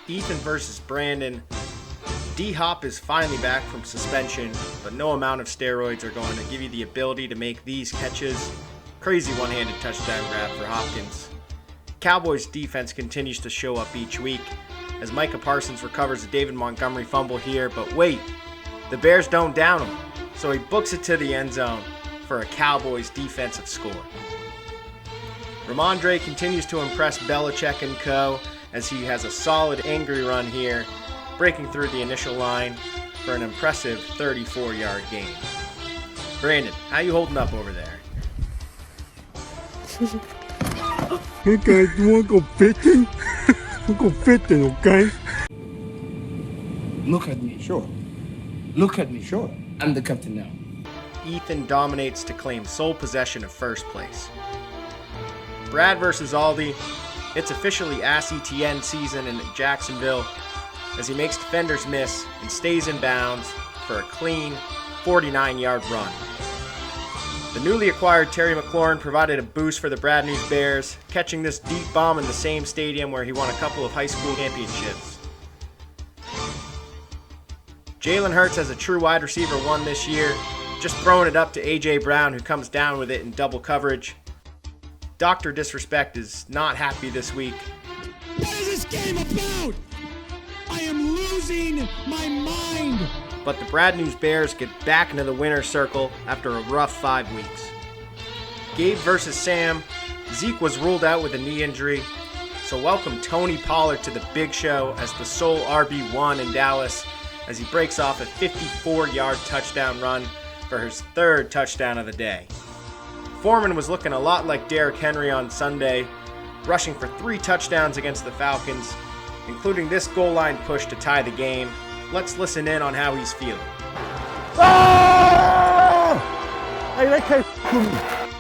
Ethan versus Brandon. D-Hop is finally back from suspension, but no amount of steroids are going to give you the ability to make these catches. Crazy one-handed touchdown grab for Hopkins. Cowboys defense continues to show up each week as Micah Parsons recovers a David Montgomery fumble here, but wait, the Bears don't down him, so he books it to the end zone for a Cowboys defensive score. Ramondre continues to impress Belichick and co. as he has a solid angry run here, breaking through the initial line for an impressive 34-yard gain. Brandon, how you holding up over there? Hey guys, you wanna go fishing? We'll go fishing, okay? Look at me. Sure. Look at me. Sure. I'm the captain now. Ethan dominates to claim sole possession of first place. Brad versus Aldi. It's officially Ass Etienne season in Jacksonville as he makes defenders miss and stays in bounds for a clean 49-yard run. The newly acquired Terry McLaurin provided a boost for the Brad News Bears, catching this deep bomb in the same stadium where he won a couple of high school championships. Jalen Hurts as a true wide receiver one this year, just throwing it up to A.J. Brown, who comes down with it in double coverage. Dr. Disrespect is not happy this week. What is this game about? I am losing my mind. But the Brad News Bears get back into the winner's circle after a rough 5 weeks. Gabe versus Sam. Zeke was ruled out with a knee injury, so welcome Tony Pollard to the big show as the sole RB1 in Dallas as he breaks off a 54-yard touchdown run for his third touchdown of the day. Foreman was looking a lot like Derrick Henry on Sunday, rushing for 3 touchdowns against the Falcons, including this goal line push to tie the game. Let's listen in on how he's feeling. Hey, that came from me.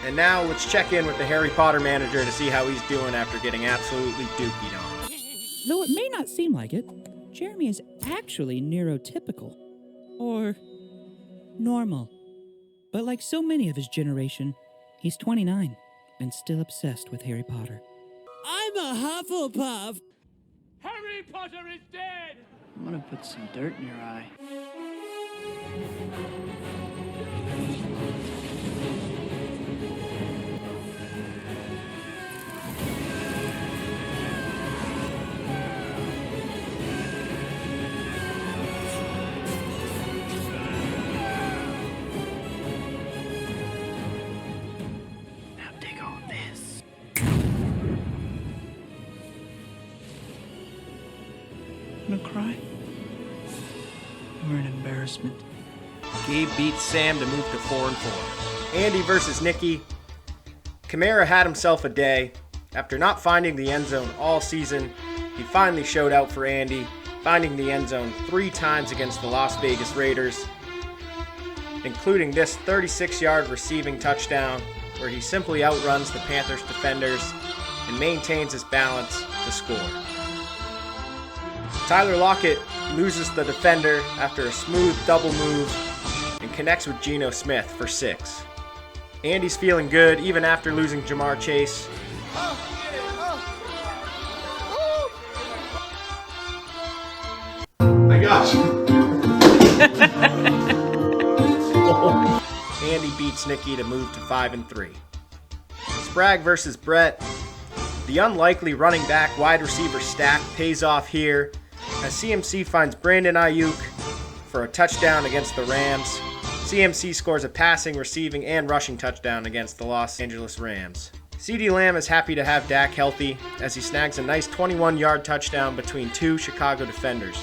And now let's check in with the Harry Potter manager to see how he's doing after getting absolutely dookied on. Though it may not seem like it, Jeremy is actually neurotypical. Or normal. But like so many of his generation, he's 29 and still obsessed with Harry Potter. I'm a Hufflepuff. Harry Potter is dead! I'm gonna put some dirt in your eye. Now take all this. I'm gonna cry. We're an embarrassment. Gabe beats Sam to move to 4-4. Andy versus Nikki. Kamara had himself a day. After not finding the end zone all season, he finally showed out for Andy, finding the end zone 3 times against the Las Vegas Raiders, including this 36-yard receiving touchdown where he simply outruns the Panthers defenders and maintains his balance to score. Tyler Lockett loses the defender after a smooth double move and connects with Geno Smith for 6. Andy's feeling good even after losing Jamar Chase. I got you. Andy beats Nikki to move to 5-3. Sprague versus Brett. The unlikely running back wide receiver stack pays off here as CMC finds Brandon Ayuk for a touchdown against the Rams. CMC scores a passing, receiving, and rushing touchdown against the Los Angeles Rams. CeeDee Lamb is happy to have Dak healthy as he snags a nice 21-yard touchdown between 2 Chicago defenders.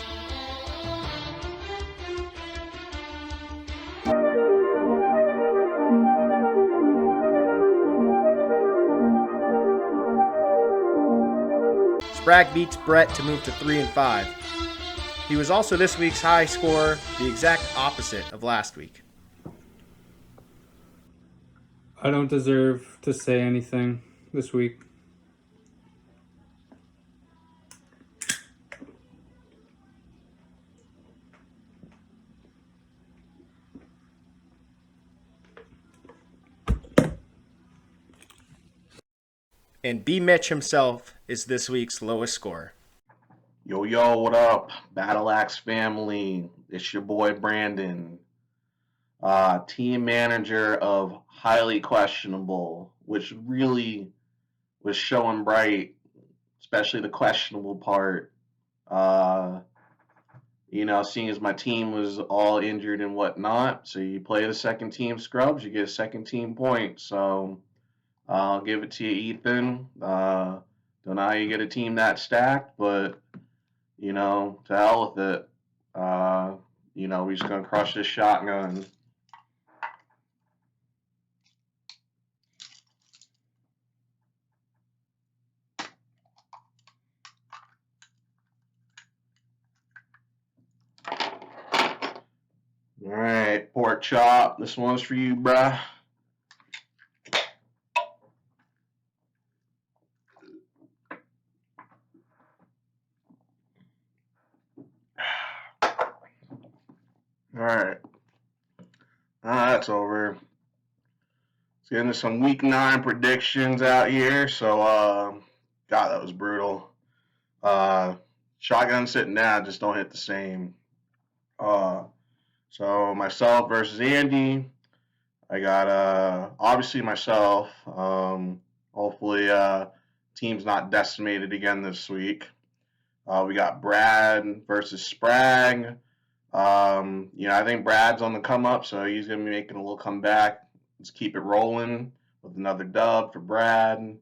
Sprague beats Brett to move to 3-5. He was also this week's high scorer, the exact opposite of last week. I don't deserve to say anything this week. And B. Mitch himself is this week's lowest scorer. Yo, yo, what up? Battle Axe family. It's your boy Brandon. Team manager of Highly Questionable, which really was showing bright, especially the questionable part. Seeing as my team was all injured and whatnot, so you play the second team scrubs, you get a second team point. So I'll give it to you, Ethan. Don't know how you get a team that stacked, but to hell with it. We're just gonna crush this shotgun. All right, pork chop. This one's for you, bruh. All right. That's over. Let's get into some week 9 predictions out here. So, God, that was brutal. Shotgun sitting down, just don't hit the same. So myself versus Andy. I got obviously myself. Hopefully team's not decimated again this week. We got Brad versus Sprag. I think Brad's on the come up, so he's gonna be making a little comeback. Let's keep it rolling with another dub for Brad.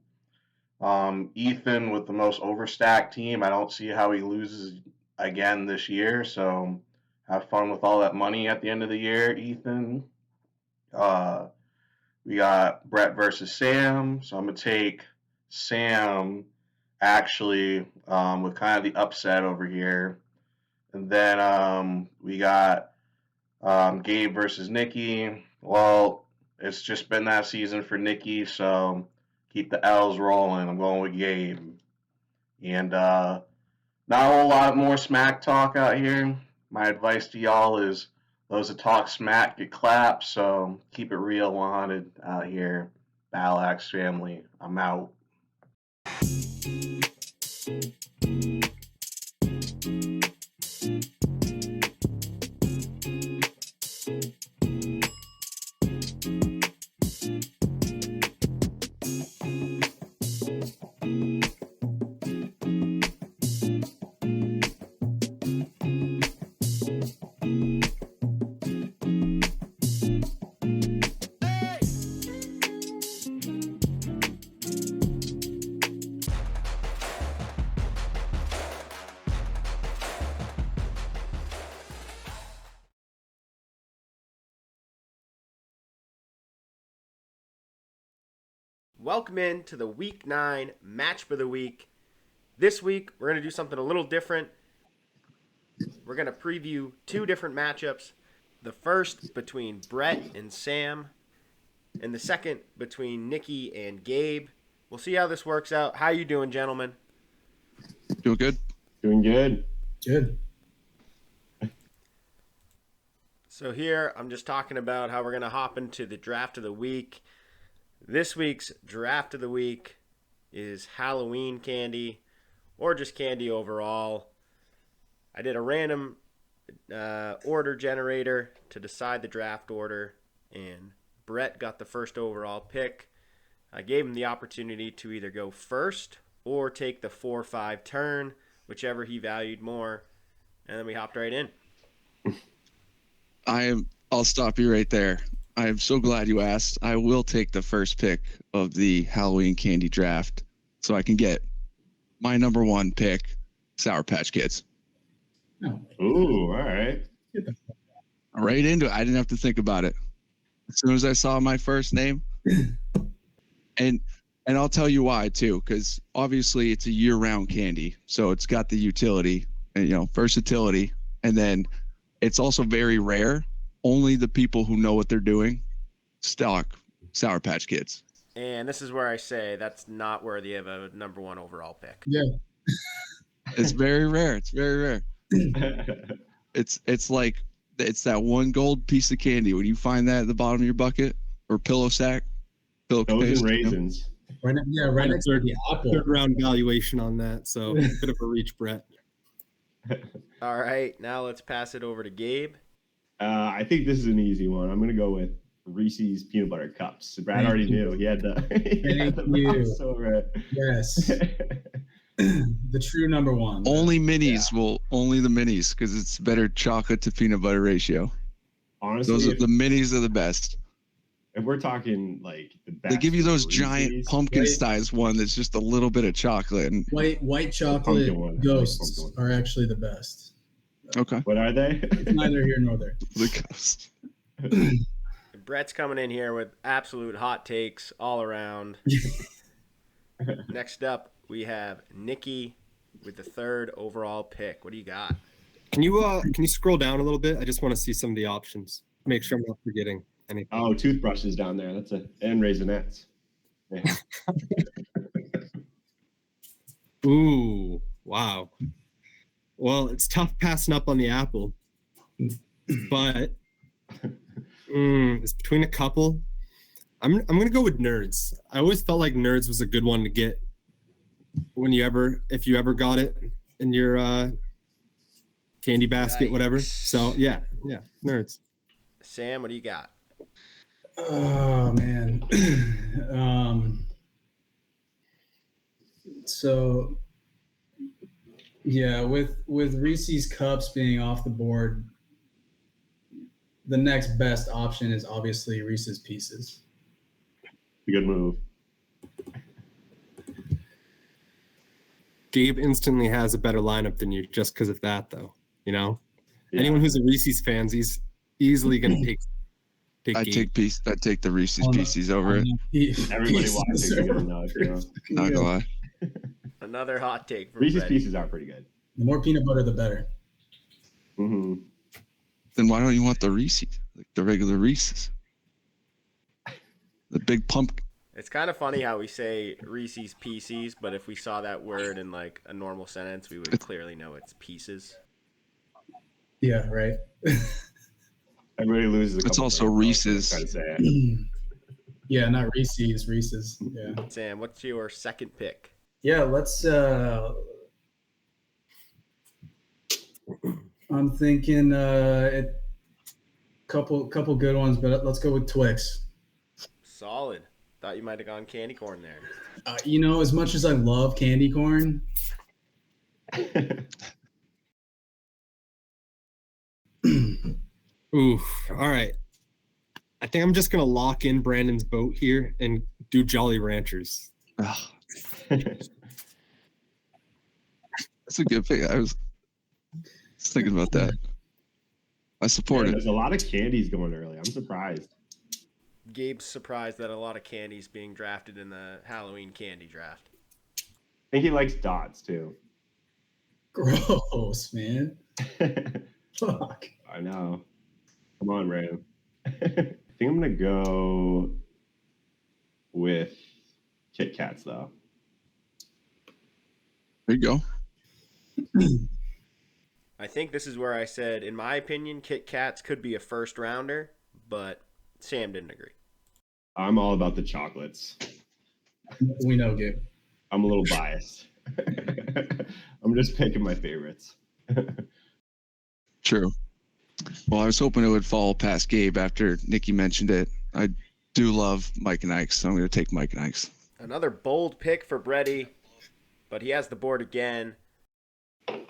Ethan with the most overstacked team. I don't see how he loses again this year, so have fun with all that money at the end of the year, Ethan. We got Brett versus Sam, so I'm going to take Sam, actually, with kind of the upset over here. And then we got Gabe versus Nikki. Well, it's just been that season for Nikki, so keep the L's rolling. I'm going with Gabe. And not a whole lot more smack talk out here. My advice to y'all is those that talk smack get clapped, so keep it real 100 out here. Battle Axe family, I'm out. Welcome in to the Week 9 Match for the Week. This week, we're going to do something a little different. We're going to preview 2 different matchups. The first between Brett and Sam, and the second between Nikki and Gabe. We'll see how this works out. How you doing, gentlemen? Doing good. Doing good. Good. So here, I'm just talking about how we're going to hop into the draft of the week. This week's draft of the week is Halloween candy, or just candy overall. I did a random order generator to decide the draft order, and Brett got the first overall pick. I gave him the opportunity to either go first or take the 4-5 turn, whichever he valued more, and then we hopped right in. I'll stop you right there. I am so glad you asked. I will take the first pick of the Halloween candy draft so I can get my number 1 pick, Sour Patch Kids. Ooh, all right. Right into it. I didn't have to think about it. As soon as I saw my first name, and I'll tell you why too, because obviously it's a year-round candy, so it's got the utility and versatility, and then it's also very rare. Only the people who know what they're doing stock Sour Patch Kids. And this is where I say that's not worthy of a number 1 overall pick. Yeah. It's very rare. It's very rare. It's like it's that one gold piece of candy. When you find that at the bottom of your bucket or pillow sack, Those and raisins. Right next to the apple. Third round valuation on that, so bit of a reach, Brett. All right, now let's pass it over to Gabe. I think this is an easy one. I'm gonna go with Reese's peanut butter cups. Brad Thank already you. knew. He had the, Thank the you. box over it. Yes. The true number one. Only minis only the minis because it's better chocolate to peanut butter ratio. Honestly, Those are the minis are the best. if we're talking like the best, They give you those giant Reese's, pumpkin Right. size one that's just a little bit of chocolate. And White chocolate pumpkin one. ghosts Pumpkin one. are actually the best. okay, What are they? It's neither here nor there. the ghost. Brett's coming in here with absolute hot takes all around. Next up, we have Nikki with the 3rd overall pick. What do you got? Can you scroll down a little bit? I just want to see some of the options. Make sure I'm not forgetting anything. Oh, toothbrushes down there. That's and Raisinets. Yeah. Ooh, wow. Well, it's tough passing up on the apple, but it's between a couple. I'm gonna go with Nerds. I always felt like Nerds was a good one to get if you ever got it in your candy basket, whatever. So yeah, Nerds. Sam, what do you got? Oh man. So yeah, with Reese's cups being off the board, the next best option is obviously Reese's Pieces. Good move. Gabe instantly has a better lineup than you just because of that, though. You know, Yeah. anyone who's a Reese's fan, he's easily gonna take I Gabe. take the Reese's Oh, no. Pieces over it. Everybody Pieces wants to are get a nug, you know. Not gonna lie. Another hot take from Reese's Freddie. Pieces are pretty good. The more peanut butter, the better. Mm-hmm. Then why don't you want the Reese's, like the regular Reese's, the big pumpkin? It's kind of funny how we say Reese's Pieces, but if we saw that word in like a normal sentence, we would clearly know it's pieces. Yeah, right. Everybody loses. It's also Reese's. Trying to say it. Yeah, not Reese's, Reese's. Yeah. Sam, what's your second pick? Yeah, let's I'm thinking couple good ones, but let's go with Twix. Solid. Thought you might have gone candy corn there. As much as I love candy corn, Oof. All right. I think I'm just gonna lock in Brandon's vote here and do Jolly Ranchers. Ugh. That's a good pick. I was thinking about that. I support it. There's a lot of candies going early. I'm surprised. Gabe's surprised that a lot of candy's being drafted in the Halloween candy draft. I think he likes dots too. gross, man. Fuck. I know. Come on, Ram. I think I'm gonna go with Kit Kats though. There you go. I think this is where I said, in my opinion, Kit Kats could be a first rounder, but Sam didn't agree. I'm all about the chocolates. We know, Gabe. I'm a little biased. I'm just picking my favorites. True. Well, I was hoping it would fall past Gabe after Nikki mentioned it. I do love Mike and Ike's, so I'm going to take Mike and Ike's. Another bold pick for Brady, but he has the board again.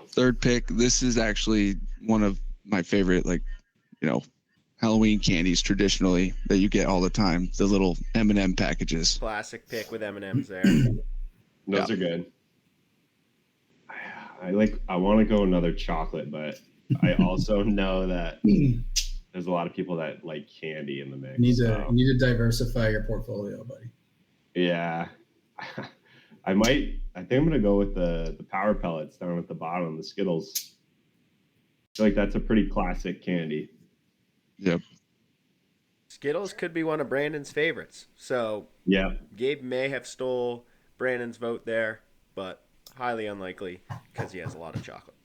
Third pick. This is actually one of my favorite, Halloween candies traditionally that you get all the time. The little M&M packages. Classic pick with M&M's there. Those are good. I want to go another chocolate, but I also know that there's a lot of people that like candy in the mix. You need to diversify your portfolio, buddy. Yeah. I think I'm gonna go with the Power Pellets down at the bottom, the Skittles. I feel like that's a pretty classic candy. Yep. Skittles could be one of Brandon's favorites. So yeah, Gabe may have stole Brandon's vote there, but highly unlikely because he has a lot of chocolate.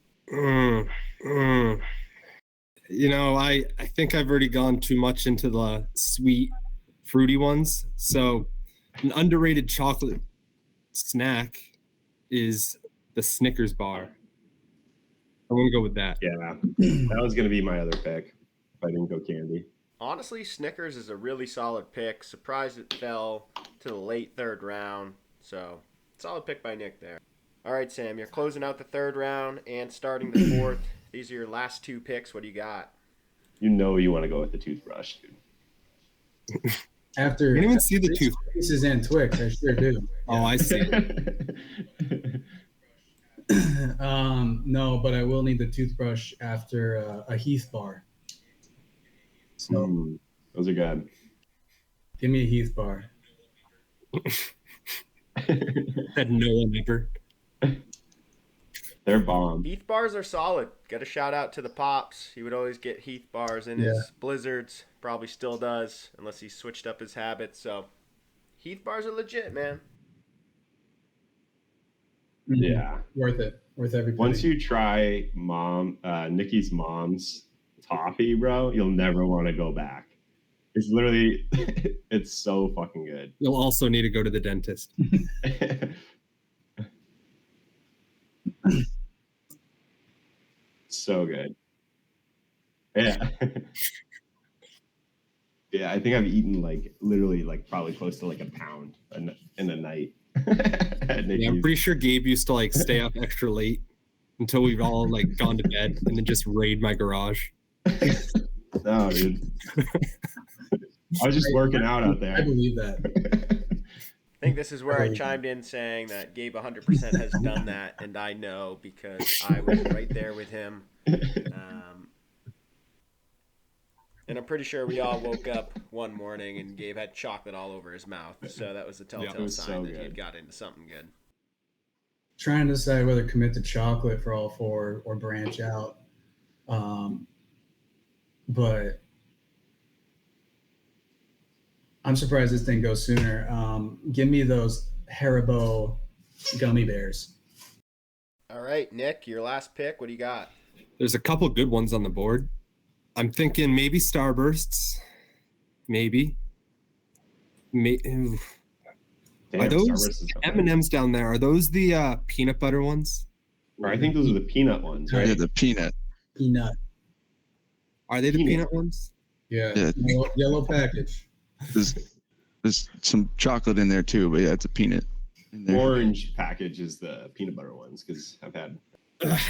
I think I've already gone too much into the sweet, fruity ones. So an underrated chocolate snack is the Snickers bar. I'm gonna go with that. Yeah, that was gonna be my other pick if I didn't go candy. Honestly, Snickers is a really solid pick. Surprised it fell to the late third round. So, solid pick by Nick there. All right, Sam, you're closing out the third round and starting the fourth. These are your last two picks. What do you got? You know you want to go with the toothbrush, dude. After I didn't even see the tooth. Reese's and Twix, I sure do. Oh, I see. No, but I will need the toothbrush after a Heath bar. So those are good. Give me a Heath bar. Said no one ever. They're bomb. Heath bars are solid. Got a shout out to the Pops. He would always get Heath bars in his Blizzards. Probably still does, unless he switched up his habits. So, Heath bars are legit, man. Yeah. Worth it. Worth every penny. Once you try Nikki's mom's toffee, bro, you'll never want to go back. It's literally, it's so fucking good. You'll also need to go to the dentist. So good. Yeah. Yeah, I think I've eaten like literally like probably close to like a pound in a night. Yeah, I'm pretty sure Gabe used to like stay up extra late until we've all like gone to bed and then just raid my garage. No, dude. I was just working out there. I believe that. I think this is where I chimed in saying that Gabe 100% has done that, and I know because I was right there with him. And I'm pretty sure we all woke up one morning and Gabe had chocolate all over his mouth. So that was the telltale sign that he'd got into something good. Trying to decide whether to commit to chocolate for all four or branch out. But I'm surprised this didn't go sooner. Give me those Haribo gummy bears. All right, Nick, your last pick. What do you got? There's a couple good ones on the board. I'm thinking maybe Starbursts. Maybe. Damn, Are those Starburst is okay. M&Ms down there? Are those the peanut butter ones? Or I think those are the peanut ones, right? Yeah, the peanut. Peanut. Are they the peanut ones? Yeah. Yeah. Yellow package. There's some chocolate in there too, but yeah, it's a peanut. In there. Orange package is the peanut butter ones because I've had.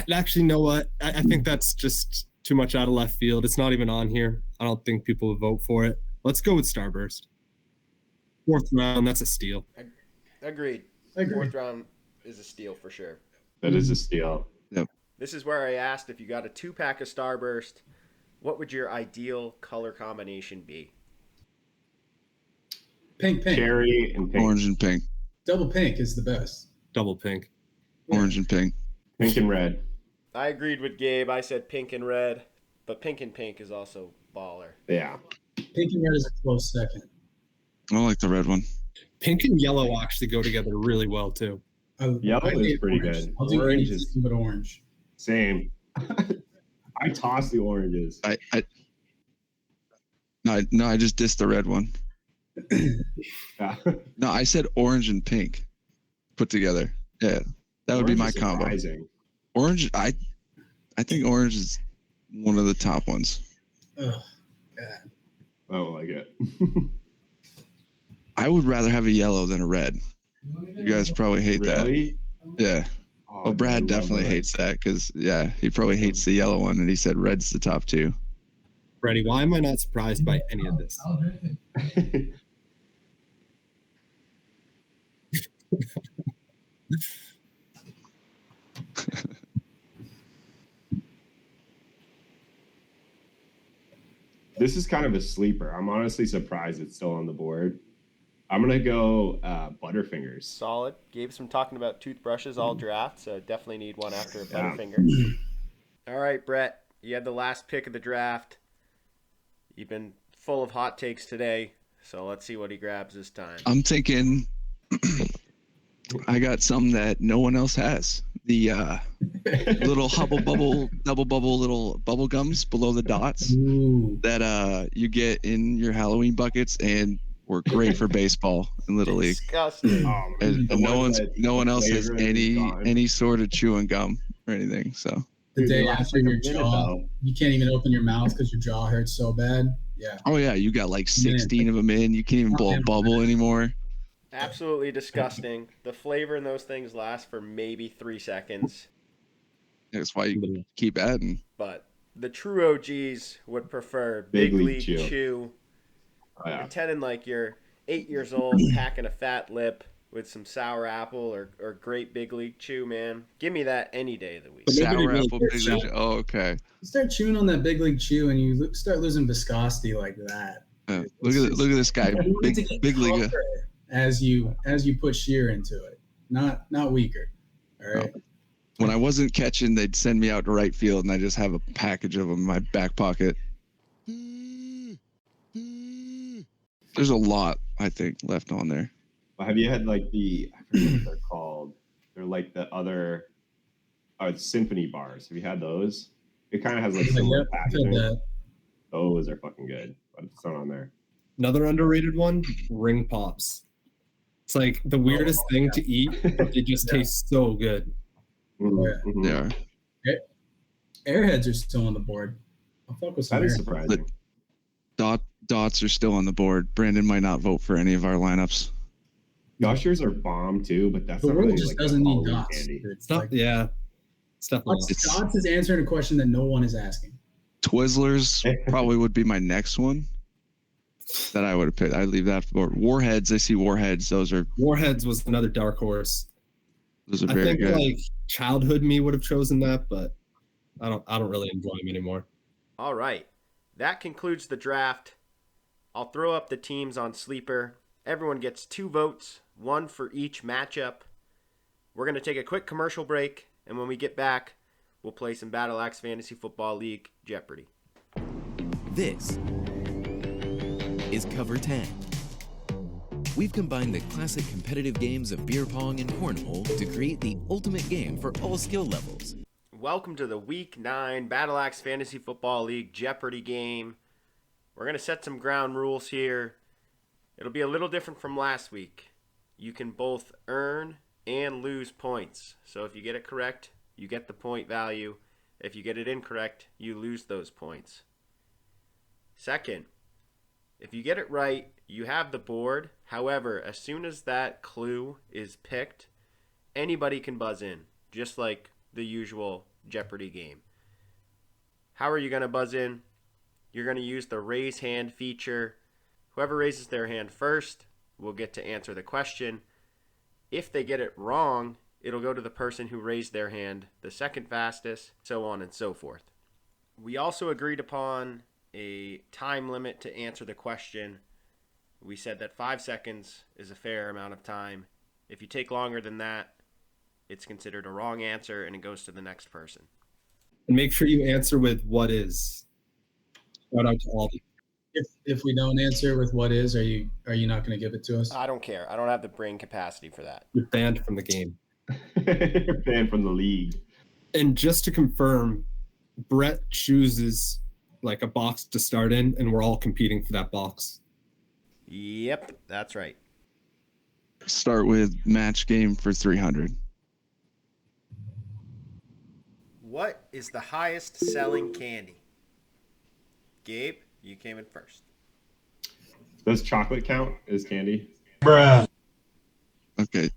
Actually, you know what? I think that's just too much out of left field. It's not even on here. I don't think people would vote for it. Let's go with Starburst. Fourth round, that's a steal. Agreed. Fourth round is a steal for sure. That is a steal. Yep. This is where I asked if you got a 2-pack of Starburst, what would your ideal color combination be? Pink. Cherry and pink. Orange and pink. Double pink is the best. Double pink. Orange and pink. Pink and red. I agreed with Gabe. I said pink and red, but pink and pink is also baller. Yeah. Pink and red is a close second. I like the red one. Pink and yellow actually go together really well too. Yellow is pretty good. I'll do Orange anything is but orange. same. I toss the oranges. No, I just dissed the red one. Yeah. No, I said orange and pink put together. Yeah, that would be Orange my is combo. surprising. Orange, I think orange is one of the top ones. Ugh, God. I don't like it. I would rather have a yellow than a red. You guys probably hate Really? that. Yeah. Oh, Well, Brad I love definitely red. hates that because, yeah, he probably hates the yellow one, and he said red's the top two. Freddie, why am I not surprised by any of this? This is kind of a sleeper. I'm honestly surprised it's still on the board. I'm gonna go Butterfingers. Solid. Gabe's been talking about toothbrushes all draft, so definitely need one after a Butterfinger. All right, Brett, you had the last pick of the draft. You've been full of hot takes today, so let's see what he grabs this time. I'm thinking I got some that no one else has. The little double bubble little bubble gums below the dots that you get in your Halloween buckets and were great for baseball in Little League. Disgusting. And no one else has any sort of chewing gum or anything. So The Dude, day it lasts after like a your minute, jaw, though. you can't even open your mouth because your jaw hurts so bad. Yeah. Oh yeah, you got like 16 of them in. You can't even blow a bubble anymore. Absolutely disgusting. The flavor in those things lasts for maybe 3 seconds. That's why you keep adding. But the true OGs would prefer Big Big League League Chew. Chew. Oh, yeah. Pretending like you're 8 years old, packing a fat lip with some sour apple or great Big League Chew, man. Give me that any day of the week. Sour apple Big League Chew. Oh, okay. You start chewing on that Big League Chew and you start losing viscosity like that. Look at this guy, big league. tougher As you put shear into it, not weaker. All right. When I wasn't catching, they'd send me out to right field, and I just have a package of them in my back pocket. There's a lot, I think, left on there. Have you had like I forget what they're called. They're like the other symphony bars. Have you had those? It kind of has like similar packaging. Those are fucking good, but it's not on there. Another underrated one, ring pops. It's like the weirdest thing to eat, but they just taste so good. Mm-hmm. Yeah. Airheads are still on the board. I'll fuck with some. That is Airheads. surprising. Dots are still on the board. Brandon might not vote for any of our lineups. Gushers are bomb too, but that's The not world really just like doesn't need Halloween dots. candy. It's like, It's definitely Dots is answering a question that no one is asking. Twizzlers probably would be my next one that I would have picked. I'd leave that for Warheads. I see Warheads. Warheads was another dark horse. Those are I very think good. like childhood me would have chosen that, but I don't really enjoy them anymore. All right. That concludes the draft. I'll throw up the teams on Sleeper. Everyone gets 2 votes, 1 for each matchup. We're going to take a quick commercial break, and when we get back, we'll play some Battle Axe Fantasy Football League Jeopardy. This is Cover 10. We've combined the classic competitive games of beer pong and cornhole to create the ultimate game for all skill levels. Welcome to the Week 9 Battle Axe Fantasy Football League Jeopardy game. We're going to set some ground rules here. It'll be a little different from last week. You can both earn and lose points. So if you get it correct, you get the point value. If you get it incorrect, you lose those points. Second, if you get it right, you have the board. However, as soon as that clue is picked, anybody can buzz in, just like the usual Jeopardy game. How are you going to buzz in? You're going to use the raise hand feature. Whoever raises their hand first will get to answer the question. If they get it wrong, it'll go to the person who raised their hand the second fastest, so on and so forth. We also agreed upon a time limit to answer the question. We said that 5 seconds is a fair amount of time. If you take longer than that, it's considered a wrong answer and it goes to the next person. And make sure you answer with what is. Shout out to all. If we don't answer with what is, are you not going to give it to us? I don't care. I don't have the brain capacity for that. You're banned from the game. Banned from the league. And just to confirm, Brett chooses like a box to start in, and we're all competing for that box. Yep, that's right. Start with match game for 300. What is the highest selling candy? Gabe, you came in first. Does chocolate count as candy? Bruh. Okay.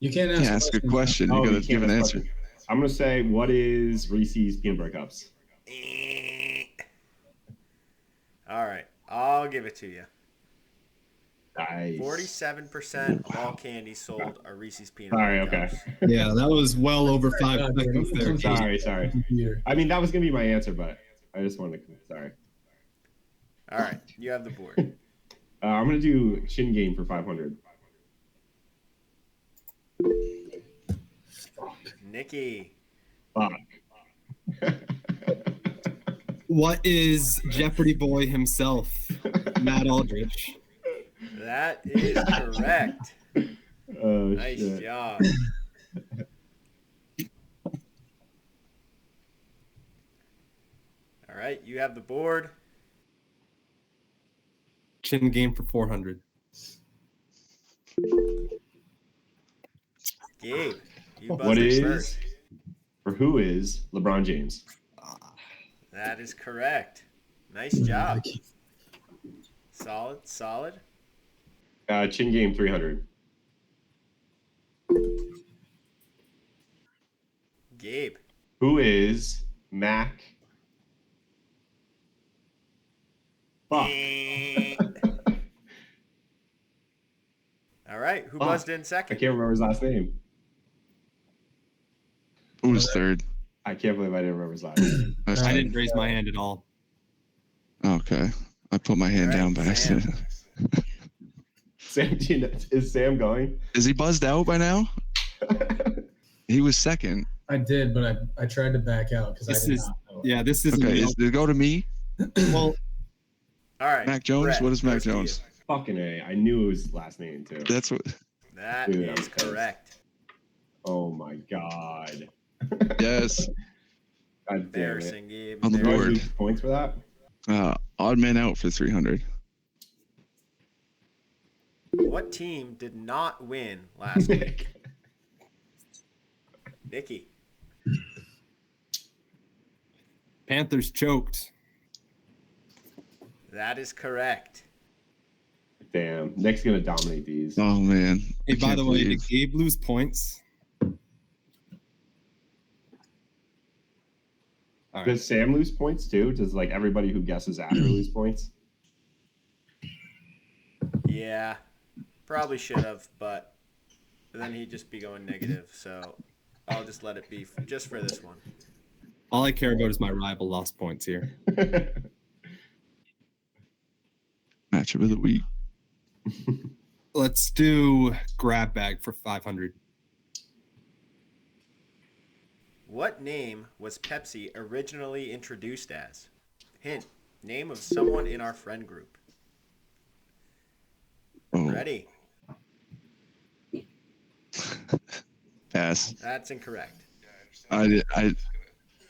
You can't ask a question. You gotta give an answer. I'm gonna say, what is Reese's peanut butter cups? All right, I'll give it to you. Nice. 47% of all candy sold are Reese's peanut Sorry, butter okay. cups. Yeah, that was well over 5 seconds there. Sorry. I mean, that was gonna be my answer, but I just wanted to. Sorry. All right, you have the board. I'm gonna do chin game for 500. Nikki. Fuck. What is Jeopardy boy himself, Matt Aldrich? That is correct. Oh, Nice shit. job. All right, you have the board. Chin game for 400. Gabe, you What buzzed in is first. for who is LeBron James? That is correct. Nice job. Solid. Chin game 300. Gabe. Who is Mac? Fuck. All right, who Fuck. buzzed in I second? can't remember his last name. Who was third? I can't believe I didn't remember his last name. I didn't raise my hand at all. Okay. I put my hand down by accident. Sam, is Sam going? Is he buzzed out by now? He was second. I did, but I tried to back out because I did not know. Yeah, this is Okay, did it go to me? Well, all right. Mac Jones? Brett, What is Mac goes to you. Jones? Fucking A. I knew his last name too. That's what. That Dude, is correct. Oh my god. Yes. God damn it. Embarrassing, Gabe. On the Do I board. lose points for that? Odd man out for 300. What team did not win last week? Nikki. Panthers choked. That is correct. Damn. Nick's gonna dominate these. Oh man. Hey, I by can't the way, believe- did Gabe lose points? All right. Does Sam lose points too? Does like everybody who guesses after lose points? Yeah, probably should have, but then he'd just be going negative. So I'll just let it be just for this one. All I care about is my rival lost points here. Matchup of the week. Let's do grab bag for 500. What name was Pepsi originally introduced as? Hint, name of someone in our friend group. Oh. Ready? Pass. That's incorrect. I did.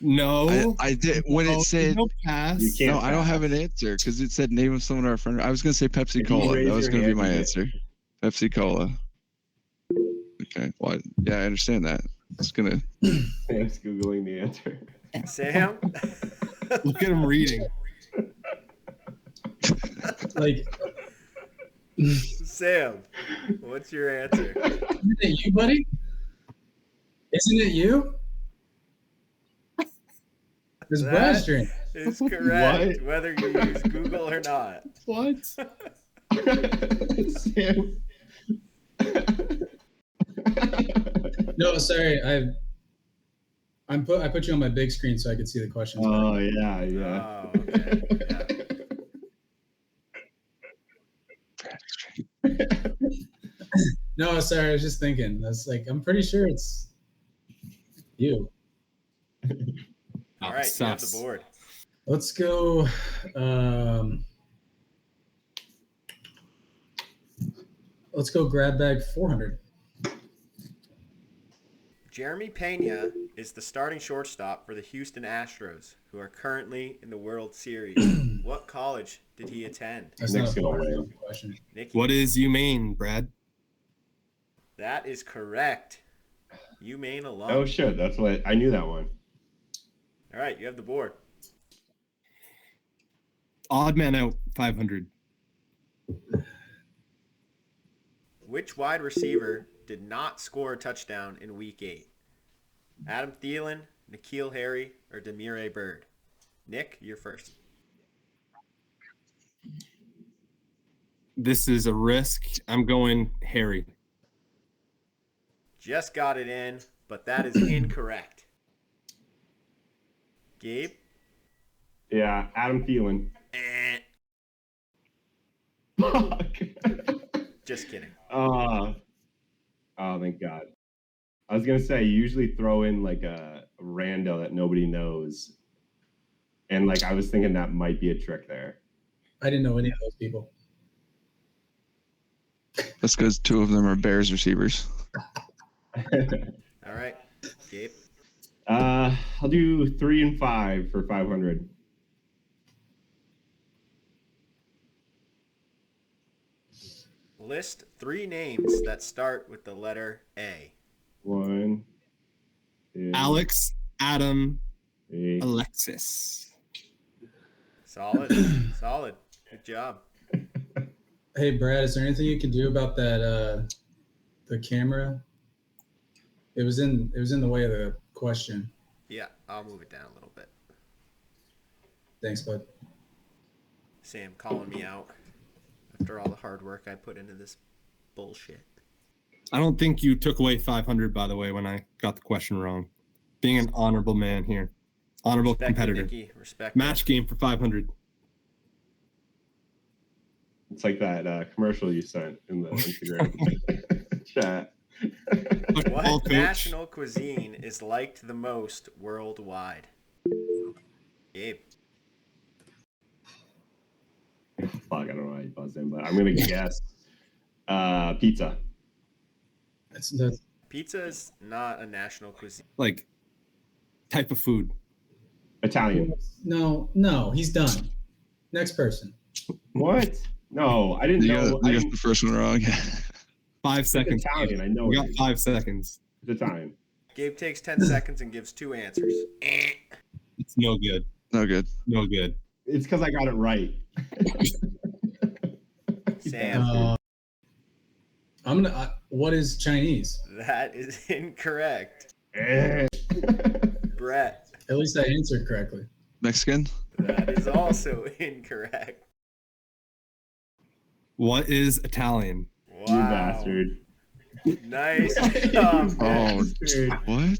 No. I did when it said. No pass. You can't No, I don't pass. have an answer because it said name of someone our friend. I was gonna say Pepsi If you Cola. raise That was your gonna be hand, my you get- answer. Pepsi Cola. Okay. Well, yeah, I understand that. It's gonna. Sam's googling the answer. Sam? Look at him reading. Like, Sam, what's your answer? isn't it you, buddy? Isn't it you? It's That Brad's drink. is correct, What? whether you use Google or not. What? Sam. No, sorry. I put you on my big screen so I could see the questions. Oh yeah. Oh, okay. Yeah. No, sorry. I was just thinking. That's like I'm pretty sure it's you. All right, you have the board. Let's go. Let's go. Grab bag 400. Jeremy Pena is the starting shortstop for the Houston Astros, who are currently in the World Series. What college did he attend? That's Nick's not a gonna part of win. the question. Nikki. What is UMaine, Brad? That is correct. UMaine alum. Oh shit, that's what I knew that one. All right, you have the board. Odd man out 500. Which wide receiver did not score a touchdown in Week 8? Adam Thielen, N'Keal Harry, or Demire Byrd? Nick, you're first. This is a risk. I'm going Harry. Just got it in, but that is incorrect. Gabe? Yeah, Adam Thielen. Eh, Fuck. just kidding. Oh, thank God. I was gonna say you usually throw in like a rando that nobody knows, and like I was thinking that might be a trick there. I didn't know any of those people. That's because two of them are Bears receivers. All right, Gabe. I'll do 3 and 5 for 500. List 3 names that start with the letter A. 1, 2, Alex Adam Alexis. Solid. Solid. Good job. Hey, Brad, is there anything you can do about that? The camera. It was in the way of the question. Yeah, I'll move it down a little bit. Thanks, bud. Sam calling me out after all the hard work I put into this bullshit. I don't think you took away 500, by the way, when I got the question wrong. Being an honorable man here. Honorable Respect competitor. Nicky. Respect Match game for 500. It's like that commercial you sent in the Instagram chat. What national cuisine is liked the most worldwide? Gabe. Fuck, I don't know how you buzzed in, but I'm gonna guess pizza. That's Pizza is not a national cuisine. Like, type of food. Italian. No, he's done. Next person. What? No, I didn't know. You got the first one wrong. 5 seconds. Italian, I know. We got 5 seconds. It's Italian. Gabe takes 10 seconds and gives 2 answers. It's no good. No good. No good. It's because I got it right. Sam. I'm gonna. What is Chinese? That is incorrect. Brett. At least I answered correctly. Mexican. That is also incorrect. What is Italian? Wow. You bastard. Nice job. Oh, what?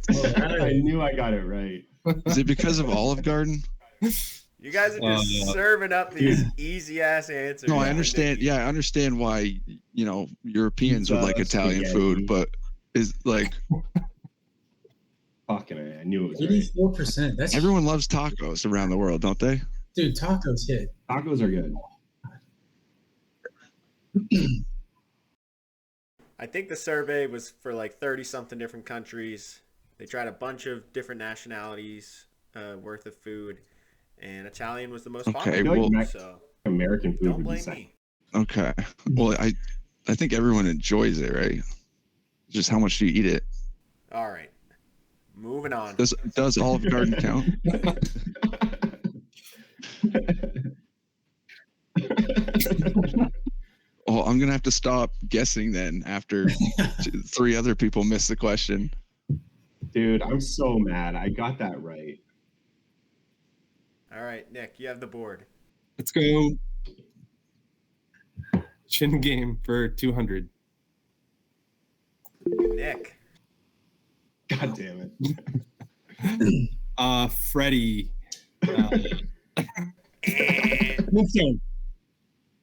I knew I got it right. Is it because of Olive Garden? You guys are just serving up these easy ass answers. No, I understand. Yeah, I understand why, Europeans would like Italian food, but is like fucking I knew it was 84%. That's everyone loves tacos around the world, don't they? Dude, tacos hit. Tacos are good. I think the survey was for like 30 something different countries. They tried a bunch of different nationalities worth of food, and Italian was the most popular. Well, so American food don't would be blame second. me. Okay. Well, I think everyone enjoys it, right? Just how much do you eat it? All right, moving on. Does Olive Garden count? Oh, I'm gonna have to stop guessing then after 3 other people missed the question. Dude, I'm so mad. I got that right. All right, Nick, you have the board. Let's go. Chin game for 200. Nick. God damn it. Freddie. Flintstone.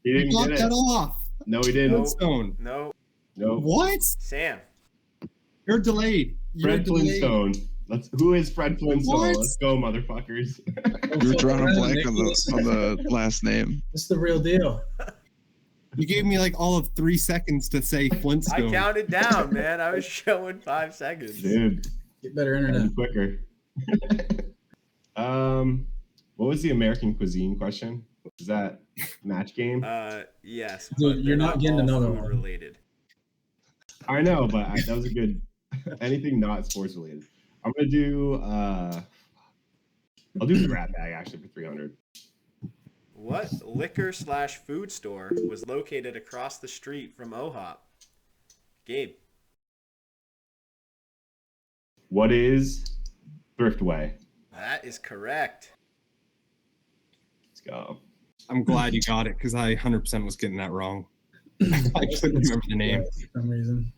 He didn't Block get that it. off. No, he didn't. Flintstone. No. No. What? Sam. You're delayed. Fred Flintstone. Who is Fred Flintstone? What? Let's go, motherfuckers. You're drawing a blank on the last name. It's the real deal. You gave me like all of 3 seconds to say Flintstone. I counted down, man. I was showing 5 seconds. Dude, get better internet. Quicker. What was the American cuisine question? Is that match game? Yes. Dude, but you're they're not getting all another food one. related. I know, but that was a good. Anything not sports related. I'm gonna do. I'll do the Rat Bag actually for 300. What liquor/food store was located across the street from OHOP? Gabe. What is Thriftway? That is correct. Let's go. I'm glad you got it because I 100% was getting that wrong. I couldn't remember the name. For some reason.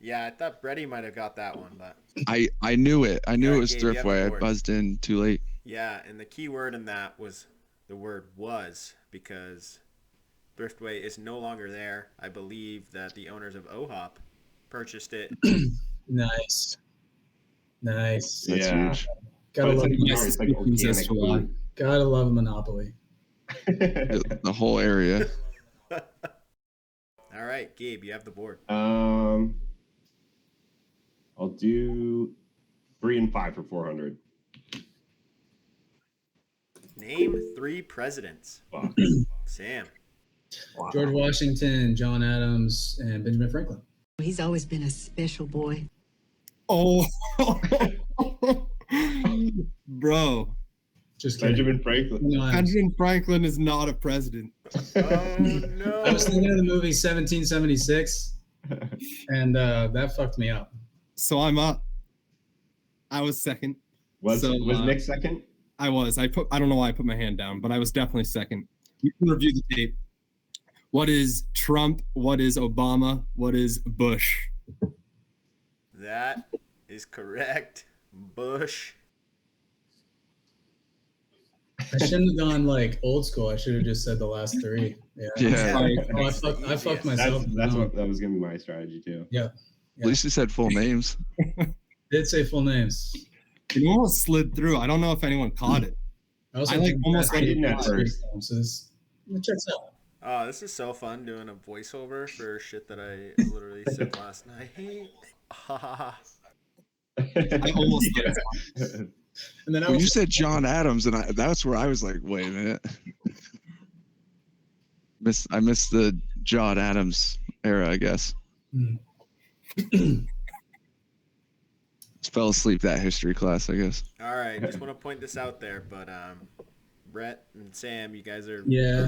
Yeah, I thought Brady might have got that one, but I knew it. I knew Yeah, it was Gabe, you have the Thriftway. I board. buzzed in too late. yeah, and the key word in that was the word was, because Thriftway is no longer there. I believe that the owners of OHOP purchased it. Nice. That's Yeah. huge. Gotta love, It's like organic food. gotta love Monopoly. The whole area. All right, Gabe, you have the board. I'll do 3 and 5 for 400. Name 3 presidents. Fuck. Sam. George Washington, John Adams, and Benjamin Franklin. He's always been a special boy. Oh. Bro. Just kidding. Benjamin Franklin. No, Benjamin Franklin is not a president. Oh no! I was thinking of the movie 1776, and that fucked me up. So I'm up. I was second. Was Nick second? I was. I don't know why I put my hand down, but I was definitely second. You can review the tape. What is Trump? What is Obama? What is Bush? That is correct. Bush. I shouldn't have gone like old school. I should have just said the last three. Yeah. Oh, I fucked myself. That was gonna be my strategy too. Yeah. At least you said full names. Did say full names. It almost slid through. I don't know if anyone caught it. I didn't at first. So it checks out. Oh, this is so fun doing a voiceover for shit that I literally said last night. I almost did. And then when you said John Adams, and that's where I was like, wait a minute. I missed the John Adams era, I guess. Just fell asleep that history class, I guess. All right, just want to point this out there, but Brett and Sam, you guys are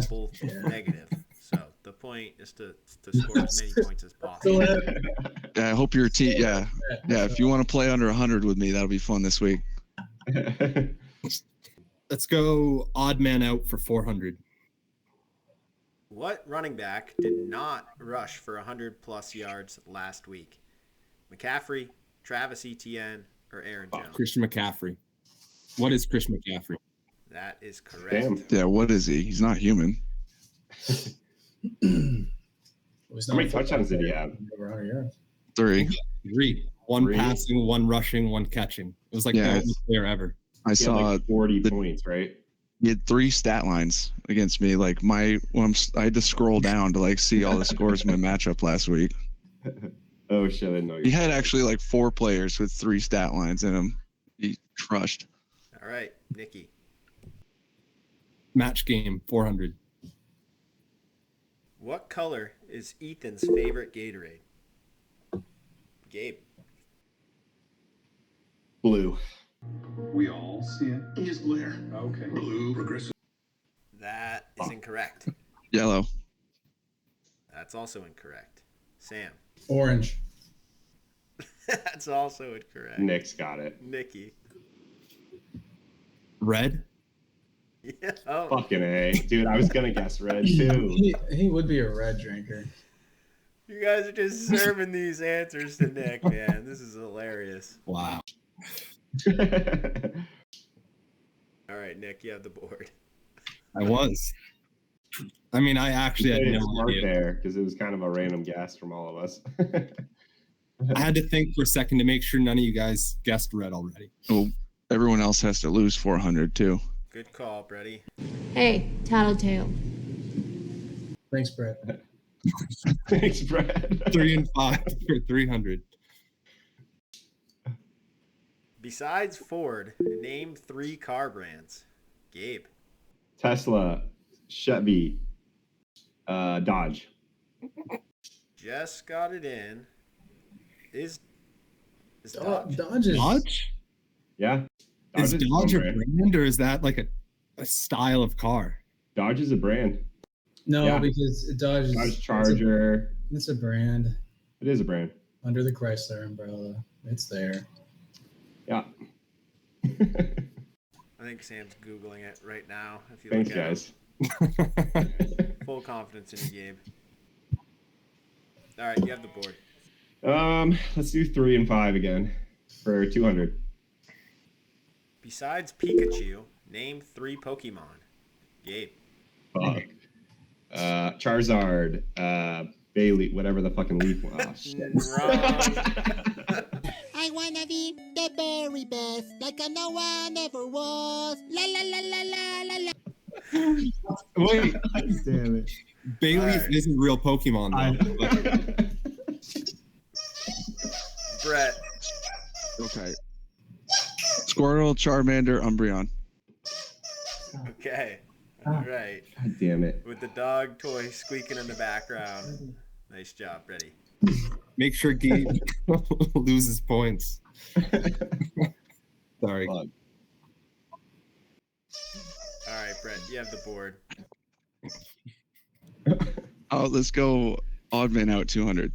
both negative. So the point is to score as many points as possible. Yeah, I hope your team. Yeah. If you want to play under 100 with me, that'll be fun this week. Let's go odd man out for 400. What running back did not rush for 100+ yards last week? McCaffrey, Travis Etienne, or Aaron Jones? Christian McCaffrey. What is Christian McCaffrey? That is correct. Damn. Yeah, what is he? He's not human. How many touchdowns did he have? Over 100 yards. 3. 3. One passing, one rushing, one catching. It was like the only player ever. I saw like 40 points, right? He had 3 stat lines against me. Like I had to scroll down to like see all the scores from my matchup last week. Oh shit! I didn't know. He had actually like 4 players with 3 stat lines in him. He crushed. All right, Nikki. Match game 400. What color is Ethan's favorite Gatorade? Gabe. Blue. We all see it. Yes, Blair. Okay. Blue, progressive. That is incorrect. Yellow. That's also incorrect. Sam. Orange. That's also incorrect. Nick's got it. Nikki. Red. Yeah. Oh. Fucking A. Dude, I was gonna guess red too. He would be a red drinker. You guys are just serving these answers to Nick, man. This is hilarious. Wow. All right, Nick, you have the board. I was. I mean, I actually had no idea there because it was kind of a random guess from all of us. I had to think for a second to make sure none of you guys guessed red already. Well, everyone else has to lose 400 too. Good call, Brady. Hey, Tattletale. Thanks, Brett. Thanks, Brett. 3 and 5 for 300. Besides Ford, name 3 car brands. Gabe. Tesla, Chevy, Dodge. Just got it in. Is Dodge? Dodge? Yeah. Is Dodge a brand or is that like a style of car? Dodge is a brand. No, because Dodge is Dodge Charger. It's a brand. It is a brand. Under the Chrysler umbrella. It's there. Yeah. I think Sam's Googling it right now. If you Thanks, look at guys. Full confidence in you, Gabe. All right, you have the board. Let's do 3 and 5 again for 200. Besides Pikachu, name 3 Pokemon. Gabe. Fuck. Charizard, Bailey, whatever the fucking leaf was. Oh, shit. I wanna be the very best, like no one ever was. La la la la la la la. Wait. Damn it. Bailey's isn't real Pokemon though. Brett. Okay. Squirtle, Charmander, Umbreon. Okay. All right. God damn it. With the dog toy squeaking in the background. Nice job, Brady. Make sure Gabe loses points. Sorry. Brett, you have the board. Oh, let's go odd man out 200.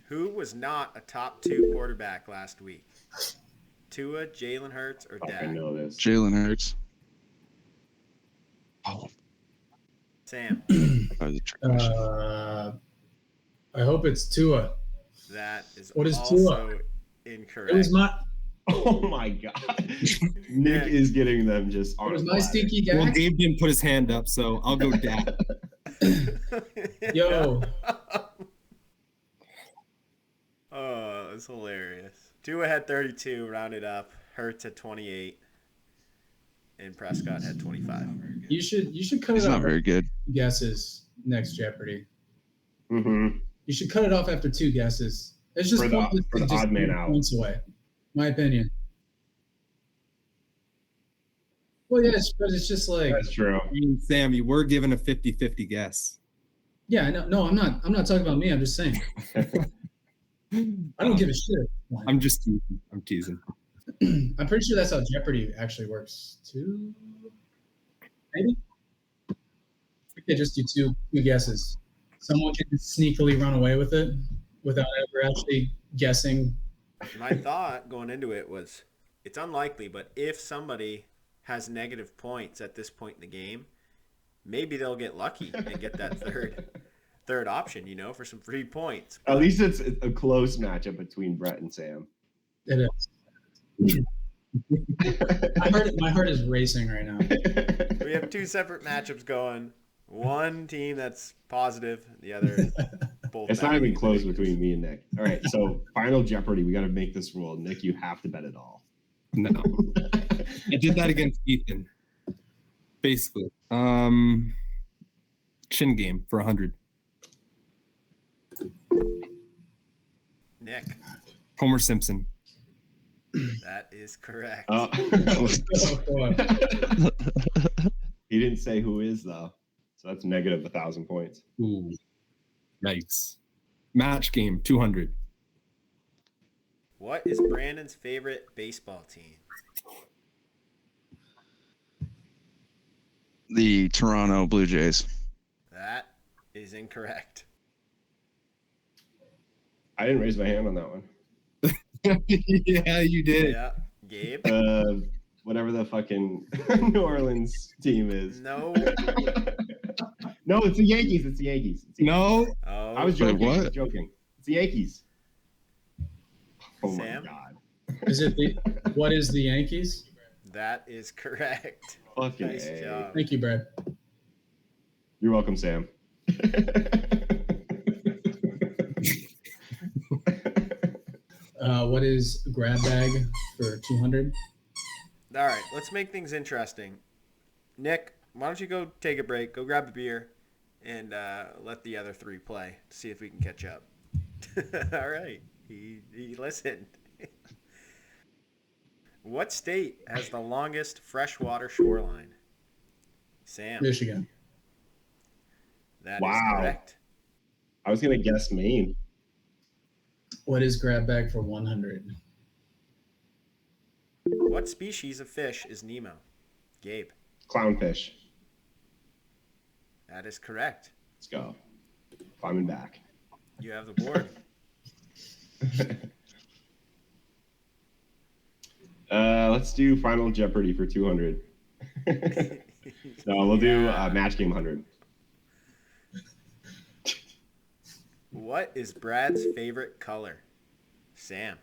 Who was not a top 2 quarterback last week? Tua, Jalen Hurts, or Dak? I know this. Jalen Hurts. Oh. Sam. I hope it's Tua. That is What is also Tua? incorrect. It was my. Oh my god. Nick is getting them just on. It was a my platter. stinky Dak. Well, Gabe didn't put his hand up, so I'll go Dak. Yo. Oh, that's hilarious. Tua had 32, rounded up. Hurts had 28, and Prescott had 25. You should cut He's it off. not very good. Guesses next Jeopardy. Mm-hmm. You should cut it off after 2 guesses. It's just For the pointless to just odd man give out. points away. My opinion. Well, yeah, but it's just like That's true. I mean, Sam, you were given a 50-50 guess. yeah, no, I'm not talking about me. I'm just saying. I don't give a shit. I'm just teasing. I'm teasing. I'm pretty sure that's how Jeopardy actually works too. Maybe we could just do two guesses. Someone can sneakily run away with it without ever actually guessing. My thought going into it was, it's unlikely, but if somebody has negative points at this point in the game, maybe they'll get lucky and get that third option, for some free points. At least it's a close matchup between Brett and Sam. It is. My heart is racing right now. We have 2 separate matchups going. One team that's positive, the other both. It's not even close between me and Nick. All right, so final Jeopardy. We got to make this rule. Nick, you have to bet it all. No. I did that against Ethan. Basically. Chin game for 100. Nick. Homer Simpson. That is correct. He didn't say who is though, so that's negative 1,000 points. Ooh, yikes! Match game 200. What is Brandon's favorite baseball team? The Toronto Blue Jays. That is incorrect. I didn't raise my hand on that one. Yeah, you did. Yeah, Gabe. Whatever the fucking New Orleans team is. No. No, it's the Yankees. It's the Yankees. No. Oh. I was joking. Wait, what? I was joking. It's the Yankees. Oh Sam? my god. Is it what is the Yankees? That is correct. Fucking Nice A. job. Thank you, Brad. You're welcome, Sam. What is grab bag for 200? All right, let's make things interesting. Nick, why don't you go take a break, go grab a beer, and let the other 3 play to see if we can catch up. All right, he listened. What state has the longest freshwater shoreline? Sam. Michigan. That is Wow. correct. I was gonna guess Maine. What is grab bag for 100? What species of fish is Nemo? Gabe. Clownfish. That is correct. Let's go. Climbing back. You have the board. Let's do Final Jeopardy for 200. No, we'll do Match Game 100. What is Brad's favorite color? Sam.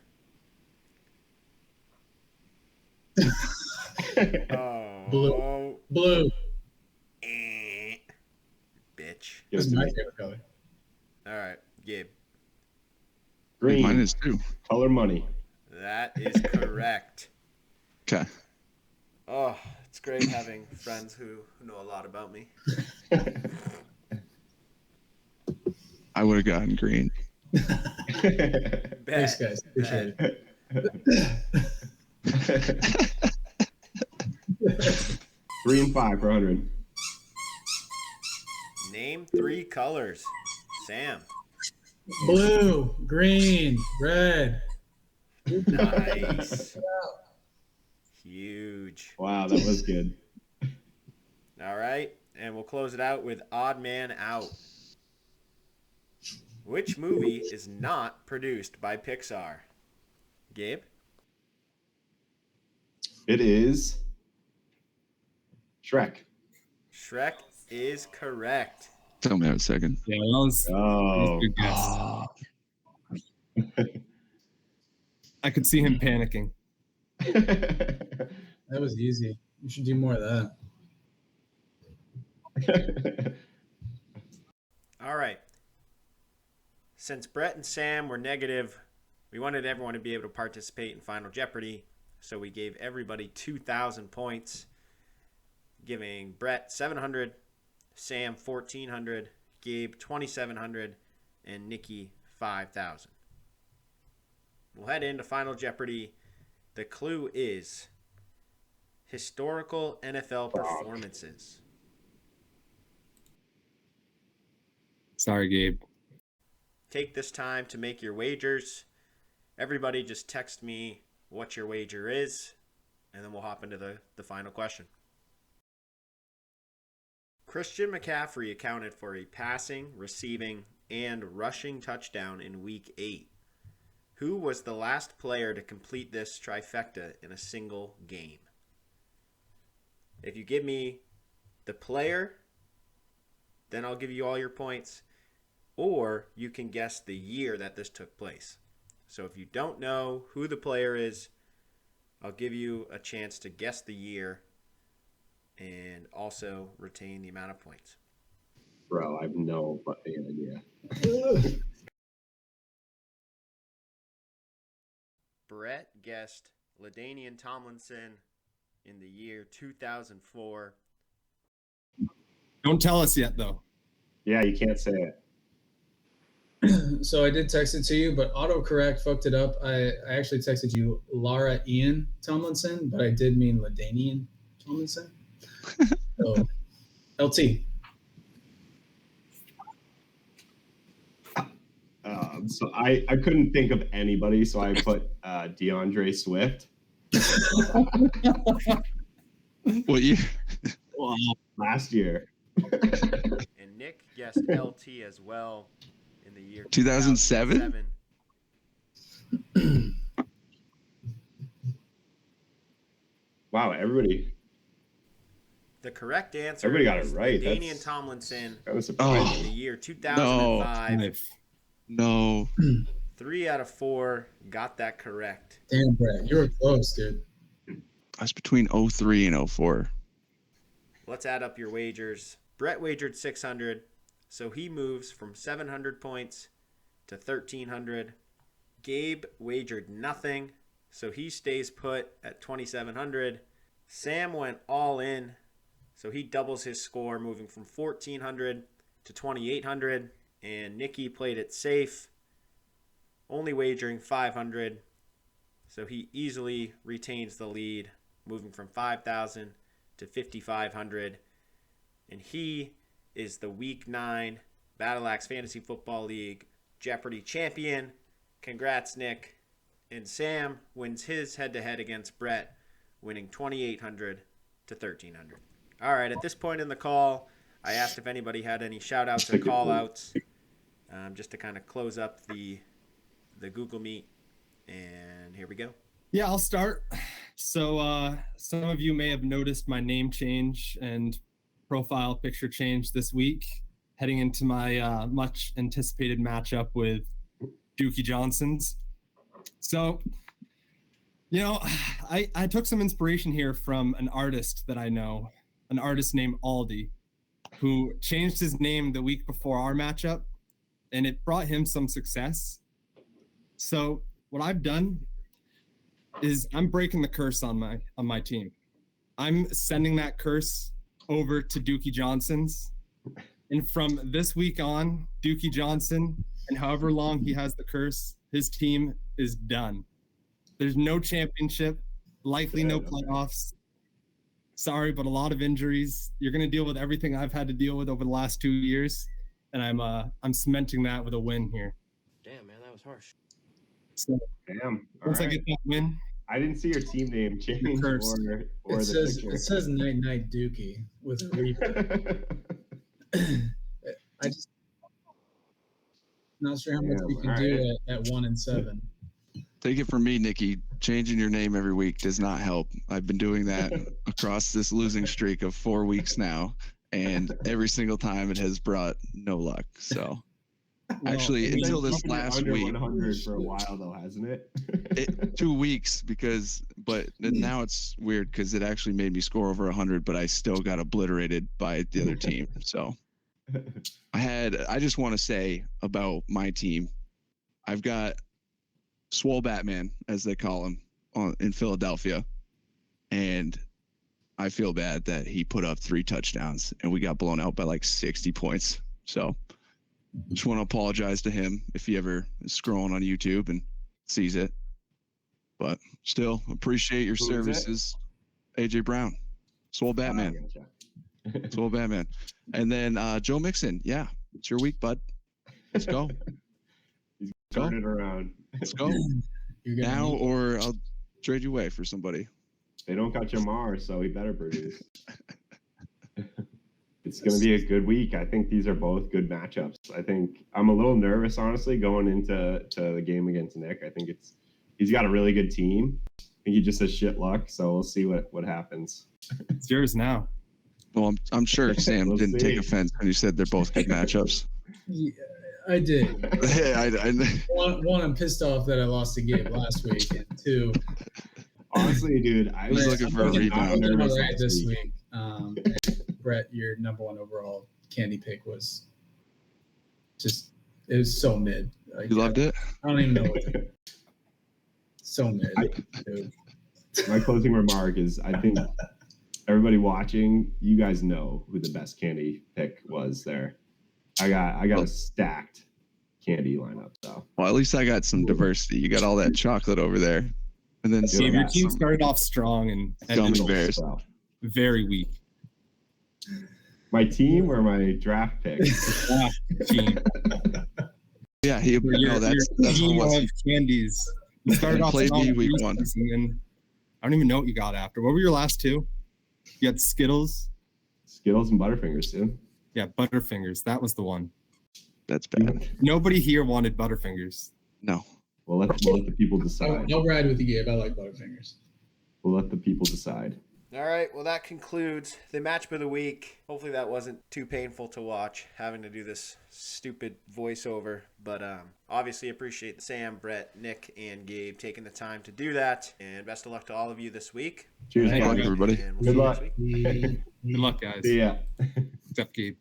Oh. Blue. Bitch. This is my favorite color. All right, Gabe. Green. Mine is too. Color money. That is correct. Okay. Oh, it's great having friends who know a lot about me. I would have gotten green. Thanks, guys. Appreciate it. 3 and 5 for 100. Name 3 colors. Sam. Blue, green, red. Nice. Huge. Wow, that was good. All right, and we'll close it out with Odd Man Out. Which movie is not produced by Pixar? Gabe? It is Shrek. Shrek is correct. Tell me a second. Yeah, that was a good guess. I could see him panicking. That was easy. You should do more of that. All right. Since Brett and Sam were negative, we wanted everyone to be able to participate in Final Jeopardy, so we gave everybody 2,000 points, giving Brett 700, Sam 1,400, Gabe 2,700, and Nikki 5,000. We'll head into Final Jeopardy. The clue is historical NFL performances. Sorry, Gabe. Take this time to make your wagers. Everybody just text me what your wager is, and then we'll hop into the final question. Christian McCaffrey accounted for a passing, receiving, and rushing touchdown in Week 8. Who was the last player to complete this trifecta in a single game? If you give me the player, then I'll give you all your points. Or you can guess the year that this took place. So if you don't know who the player is, I'll give you a chance to guess the year and also retain the amount of points. Bro, I have no fucking idea. Brett guessed LaDainian Tomlinson in the year 2004. Don't tell us yet, though. Yeah, you can't say it. So I did text it to you, but autocorrect fucked it up. I actually texted you Laura Ian Tomlinson, but I did mean LaDainian Tomlinson. So, LT. So I couldn't think of anybody, so I put DeAndre Swift. What year? Well, last year. And Nick guessed LT as well in the year 2007? Wow, everybody. The correct answer Everybody got it is right. LaDainian Tomlinson That was surprising. in the year 2005. No. 3 out of 4 got that correct. Damn, Brett, you were close, dude. I was between 03 and 04. Let's add up your wagers. Brett wagered 600, so he moves from 700 points to 1,300. Gabe wagered nothing, so he stays put at 2,700. Sam went all in, so he doubles his score, moving from 1,400 to 2,800. And Nikki played it safe, only wagering 500, so he easily retains the lead, moving from 5,000 to 5,500. And he is the Week 9 Battle Axe Fantasy Football League Jeopardy champion. Congrats, Nick. And Sam wins his head-to-head against Brett, winning 2,800 to 1,300. All right, at this point in the call, I asked if anybody had any shout-outs or call-outs, just to kind of close up the Google Meet. And here we go. Yeah, I'll start. So some of you may have noticed my name change and profile picture change this week, heading into my much anticipated matchup with Dookie Johnsons. So, you know, I took some inspiration here from an artist that I know, an artist named Aldi, who changed his name the week before our matchup, and it brought him some success. So what I've done is I'm breaking the curse on my team. I'm sending that curse over to Dookie Johnson's. And from this week on, Dookie Johnson, and however long he has the curse, his team is done. There's no championship, likely no playoffs. Sorry, but a lot of injuries. You're going to deal with everything I've had to deal with over the last 2 years, and I'm cementing that with a win here. Damn, man, that was harsh. So Damn. once I get that win, I didn't see your team name change Curse. or It the says picture. it says Night Night Dookie with a reaper. I just not sure how much you can do at 1-7. Take it from me, Nikki. Changing your name every week does not help. I've been doing that across this losing streak of 4 weeks now, and every single time it has brought no luck. So, actually, It's until been this under last week, 100 for a while though, hasn't it? 2 weeks but now it's weird because it actually made me score over 100, but I still got obliterated by the other team. So, I just want to say about my team, I've got Swole Batman, as they call him, in Philadelphia. And I feel bad that he put up 3 touchdowns and we got blown out by like 60 points. So just want to apologize to him if he ever is scrolling on YouTube and sees it. But still, appreciate your Who is it? services, AJ Brown, Swole Batman. Swole Batman. And then Joe Mixon. Yeah, it's your week, bud. Let's go. He's turn it around. Let's go. Now or I'll trade you away for somebody. They don't got Jamar, so he better produce. It's going to be a good week. I think these are both good matchups. I think I'm a little nervous, honestly, going into the game against Nick. I think he's got a really good team. I think he just has shit luck, so we'll see what happens. It's yours now. Well, I'm sure Sam We'll didn't see. take offense when you said they're both good matchups. Yeah, I did. I One, I'm pissed off that I lost a game last week, and 2, Honestly, dude, I was looking for a rebound. I'm Nervous right last this week. week. And Brett, your number 1 overall candy pick was just it was so mid. Like, You loved it? I don't even know what to, so mid. Dude. My closing remark is I think everybody watching, you guys know who the best candy pick was there. I got a stacked candy lineup though. Well, at least I got some diversity. You got all that chocolate over there. And then Dave, your team started off strong and gummy bears. Very weak. My team or my draft pick? Team. Yeah, that's team what of candies. You started off played strong me week 1. And I don't even know what you got after. What were your last 2? You had Skittles. Skittles and Butterfingers, dude. Yeah, Butterfingers. That was the one. That's bad. Nobody here wanted Butterfingers. No. We'll let the people decide. I'll ride with the Gabe. I like Butterfingers. We'll let the people decide. All right, well, that concludes the matchup of the week. Hopefully that wasn't too painful to watch, having to do this stupid voiceover. But obviously appreciate Sam, Brett, Nick, and Gabe taking the time to do that. And best of luck to all of you this week. Cheers, Good luck, everybody. And we'll see you next week. Good luck, guys. See ya. Except Gabe.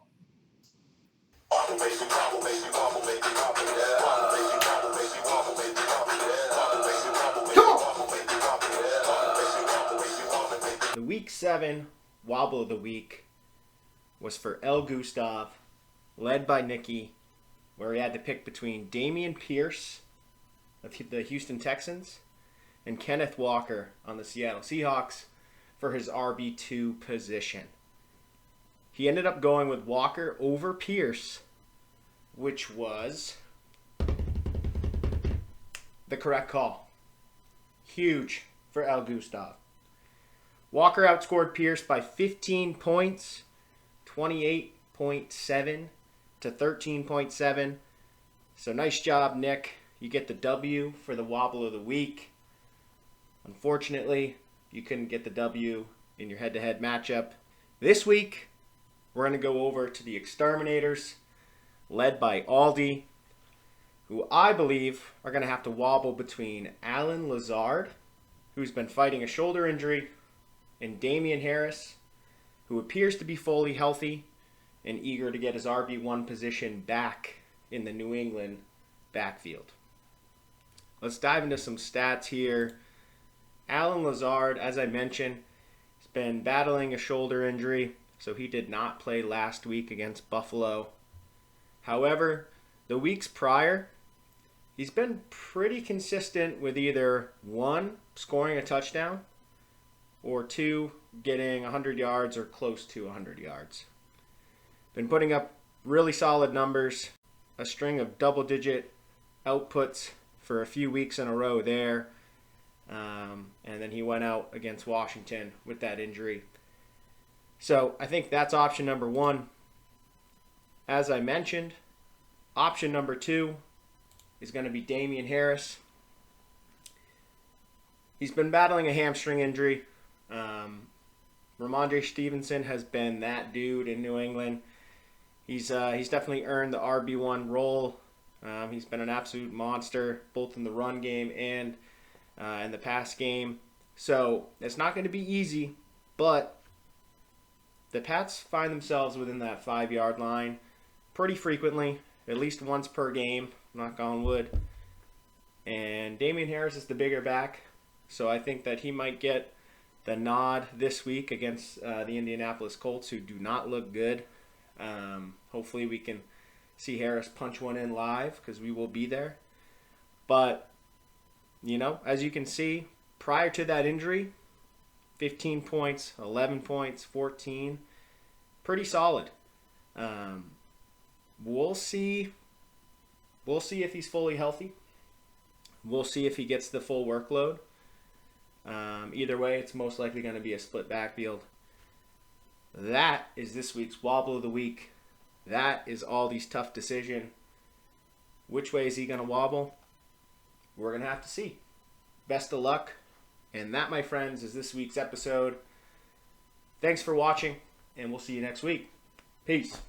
The Week 7 Wobble of the Week was for El Gustav, led by Nikki, where he had to pick between Damian Pierce of the Houston Texans and Kenneth Walker on the Seattle Seahawks for his RB2 position. He ended up going with Walker over Pierce, which was the correct call. Huge for El Gustav. Walker outscored Pierce by 15 points, 28.7 to 13.7. So nice job, Nick. You get the W for the Wobble of the Week. Unfortunately, you couldn't get the W in your head-to-head matchup. This week, we're going to go over to the Exterminators, led by Aldi, who I believe are going to have to wobble between Alan Lazard, who's been fighting a shoulder injury, and Damian Harris, who appears to be fully healthy and eager to get his RB1 position back in the New England backfield. Let's dive into some stats here. Alan Lazard, as I mentioned, has been battling a shoulder injury, so he did not play last week against Buffalo. However, the weeks prior, he's been pretty consistent with either 1, scoring a touchdown, or 2, getting 100 yards or close to 100 yards. Been putting up really solid numbers, a string of double-digit outputs for a few weeks in a row there. And then he went out against Washington with that injury. So I think that's option number one. As I mentioned, option number two is going to be Damian Harris. He's been battling a hamstring injury. Ramondre Stevenson has been that dude in New England. He's definitely earned the RB1 role. He's been an absolute monster, both in the run game and in the pass game. So it's not going to be easy, but the Pats find themselves within that 5-yard line pretty frequently, at least once per game, knock on wood. And Damian Harris is the bigger back, so I think that he might get the nod this week against the Indianapolis Colts, who do not look good. Hopefully we can see Harris punch one in live, because we will be there. But, as you can see, prior to that injury, 15 points, 11 points, 14. Pretty solid. We'll see. We'll see if he's fully healthy. We'll see if he gets the full workload. Either way, it's most likely going to be a split backfield. That is this week's Wobble of the Week. That is Aldi's tough decision. Which way is he going to wobble? We're going to have to see. Best of luck. And that, my friends, is this week's episode. Thanks for watching, and we'll see you next week. Peace.